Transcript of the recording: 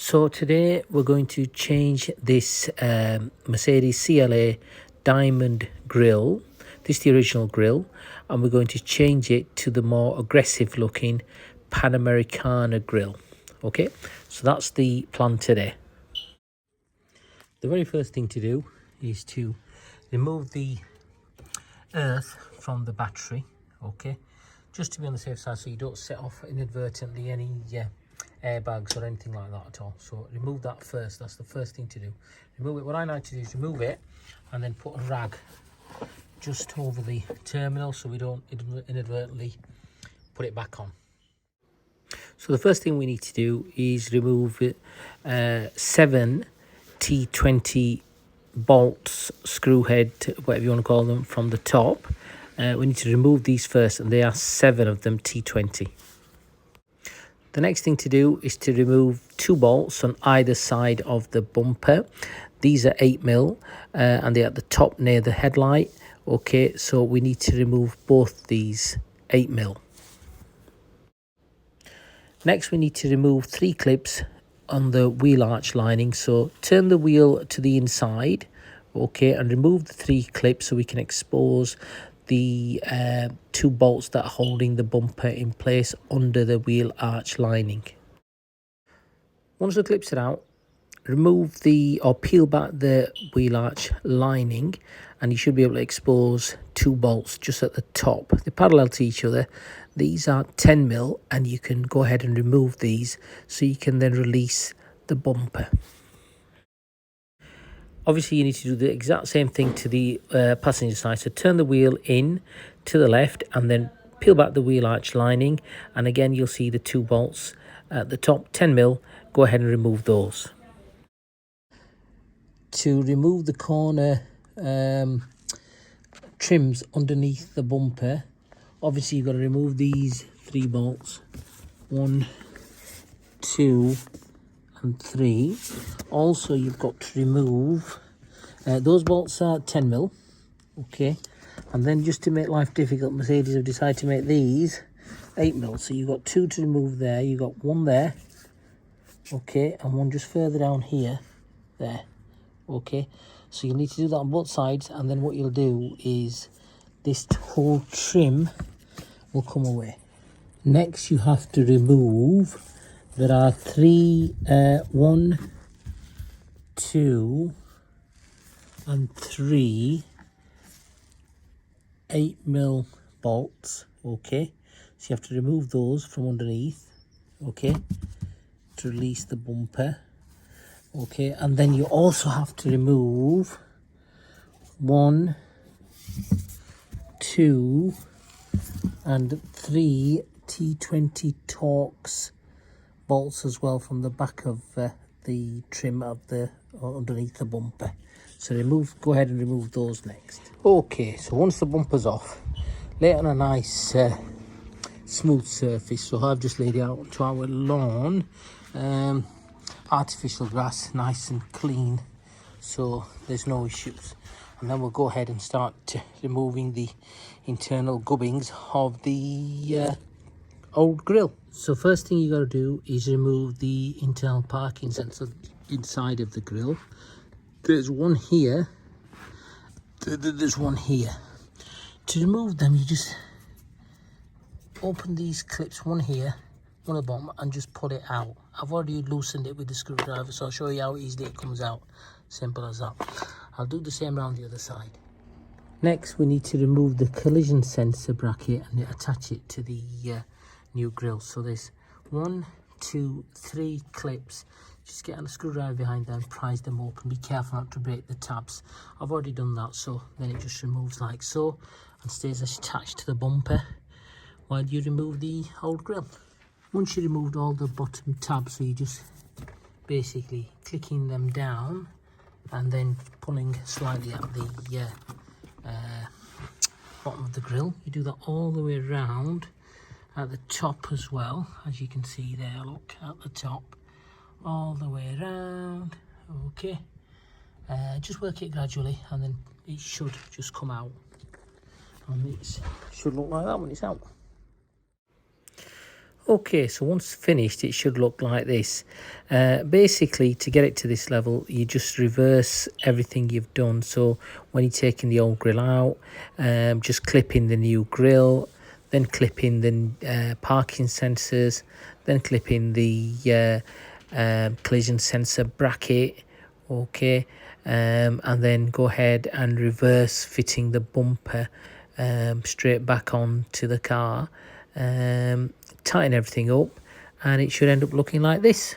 So today we're going to change this Mercedes CLA Diamond Grille. This is the original grille, and we're going to change it to the more aggressive looking Panamericana grille. Okay, so that's the plan today. The very first thing to do is to remove the earth from the battery, okay, just to be on the safe side, so you don't set off inadvertently any airbags or anything like that at all. So remove that first. That's the first thing to do. Remove it. What I like to do is remove it and then put a rag just over the terminal so we don't inadvertently put it back on. So the first thing we need to do is remove 7 T20 bolts, screw head, whatever you want to call them, from the top. We need to remove these first, and there are 7 of them T20. The next thing to do is to remove 2 bolts on either side of the bumper. These are 8mm and they're at the top near the headlight. Okay, so we need to remove both these 8mm. Next we need to remove 3 clips on the wheel arch lining. So turn the wheel to the inside, okay, and remove the 3 clips so we can expose the 2 bolts that are holding the bumper in place under the wheel arch lining. Once the clips are out, remove or peel back the wheel arch lining, and you should be able to expose 2 bolts just at the top. They're parallel to each other. These are 10mm, and you can go ahead and remove these so you can then release the bumper. Obviously, you need to do the exact same thing to the passenger side. So turn the wheel in to the left and then peel back the wheel arch lining. And again, you'll see the 2 bolts at the top, 10mm. Go ahead and remove those. To remove the corner trims underneath the bumper, obviously you've got to remove these 3 bolts. 1, 2, and 3. Also, you've got to remove those bolts are 10mm, okay, and then just to make life difficult, Mercedes have decided to make these 8mm. So you've got 2 to remove there. You've got 1 there, okay, and 1 just further down here, there, okay. So you'll need to do that on both sides, and then what you'll do is this whole trim will come away. Next, you have to remove, there are 1, 2, and 3 8mm bolts, okay. So you have to remove those from underneath, okay, to release the bumper, okay. And then you also have to remove 1, 2, and 3 T20 Torx bolts as well from the back of the trim of the underneath the bumper. So go ahead and remove those next. Okay, so once the bumper's off, lay it on a nice smooth surface. So I've just laid it out onto our lawn, artificial grass, nice and clean, so there's no issues. And then we'll go ahead and start removing the internal gubbings of the old grille. So first thing you got to do is remove the internal parking sensor inside of the grille. There's one here, there's one here. To remove them, you just open these clips, one here, one at the bottom, and just pull it out. I've already loosened it with the screwdriver, so I'll show you how easily it comes out. Simple as that. I'll do the same around the other side. Next, we need to remove the collision sensor bracket and attach it to the new grille. So there's 1, 2, 3 clips. Just get a screwdriver behind them, prise them open. Be careful not to break the tabs. I've already done that, so then it just removes like so and stays attached to the bumper while you remove the old grille. Once you removed all the bottom tabs, so you just basically clicking them down and then pulling slightly at the bottom of the grille. You do that all the way around at the top as well, as you can see there, look, at the top, all the way around, okay. Just work it gradually and then it should just come out, and it should look like that when it's out. Okay, so once finished, it should look like this. Basically, to get it to this level, you just reverse everything you've done. So when you're taking the old grill out, just clip in the new grill, then clip in the parking sensors, then clip in the collision sensor bracket. Okay, and then go ahead and reverse fitting the bumper straight back onto the car. Tighten everything up, and it should end up looking like this.